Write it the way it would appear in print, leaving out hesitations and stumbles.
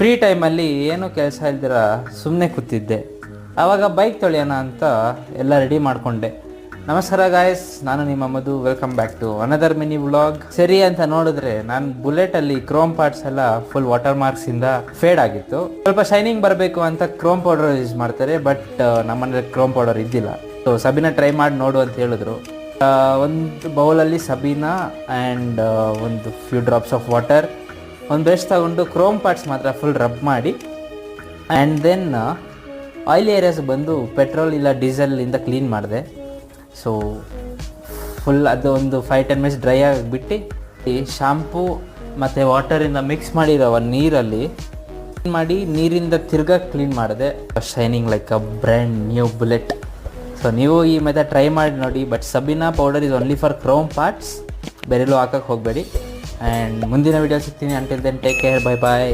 Free ಟೈಮಲ್ಲಿ ಏನೂ ಕೆಲಸ ಇಲ್ದಿರ ಸುಮ್ಮನೆ ಕೂತಿದ್ದೆ. ಆವಾಗ ಬೈಕ್ ತೊಳೆಯೋಣ ಅಂತ ಎಲ್ಲ ರೆಡಿ ಮಾಡಿಕೊಂಡೆ. ನಮಸ್ಕಾರ ಗಾಯ್ಸ್, ನಾನು ನಿಮ್ಮ Madhu. Welcome back to another mini vlog. ಸರಿ ಅಂತ ನೋಡಿದ್ರೆ ನಾನು ಬುಲೆಟಲ್ಲಿ ಕ್ರೋಮ್ ಪಾರ್ಟ್ಸ್ ಎಲ್ಲ ಫುಲ್ ವಾಟರ್ ಮಾರ್ಕ್ಸಿಂದ ಫೇಡ್ ಆಗಿತ್ತು. ಸ್ವಲ್ಪ ಶೈನಿಂಗ್ ಬರಬೇಕು ಅಂತ ಕ್ರೋಮ್ ಪೌಡರ್ ಯೂಸ್ ಮಾಡ್ತಾರೆ, ಬಟ್ ನಮ್ಮನೇಲಿ ಕ್ರೋಮ್ ಪೌಡರ್ ಇದ್ದಿಲ್ಲ. ಸೊ ಸಬೀನಾ ಟ್ರೈ ಮಾಡಿ ನೋಡು ಅಂತ ಹೇಳಿದ್ರು. ಒಂದು ಬೌಲಲ್ಲಿ ಸಬೀನಾ ಆ್ಯಂಡ್ ಒಂದು ಫ್ಯೂ ಡ್ರಾಪ್ಸ್ ಆಫ್ ವಾಟರ್, ಒಂದು ಬ್ರಷ್ ತಗೊಂಡು ಕ್ರೋಮ್ ಪಾರ್ಟ್ಸ್ ಮಾತ್ರ ಫುಲ್ ರಬ್ ಮಾಡಿ ಆ್ಯಂಡ್ ದೆನ್ ಆಯಿಲ್ ಏರಿಯಾಸ್ ಬಂದು ಪೆಟ್ರೋಲ್ ಇಲ್ಲ ಡೀಸೆಲಿಂದ ಕ್ಲೀನ್ ಮಾಡಿದೆ. ಸೊ ಫುಲ್ ಅದು ಒಂದು 5-10 ಮಿನಿಟ್ಸ್ ಡ್ರೈ ಆಗಿಬಿಟ್ಟು ಈ ಶಾಂಪೂ ಮತ್ತು ವಾಟರಿಂದ ಮಿಕ್ಸ್ ಮಾಡಿರೋ ನೀರಲ್ಲಿ ಕ್ಲೀನ್ ಮಾಡಿ ನೀರಿಂದ ತಿರ್ಗಾ ಕ್ಲೀನ್ ಮಾಡಿದೆ. Shining like a brand new bullet. So ನೀವು ಈ ಮೆಥಡ್ ಟ್ರೈ ಮಾಡಿ ನೋಡಿ. But Sabena powder is only for chrome parts, ಬೇರೆಲ್ಲೂ ಹಾಕಕ್ಕೆ ಹೋಗಬೇಡಿ. ಆ್ಯಂಡ್ ಮುಂದಿನ ವೀಡಿಯೋ ಸಿಗ್ತೀನಿ. Until then take care, bye ಬಾಯ್.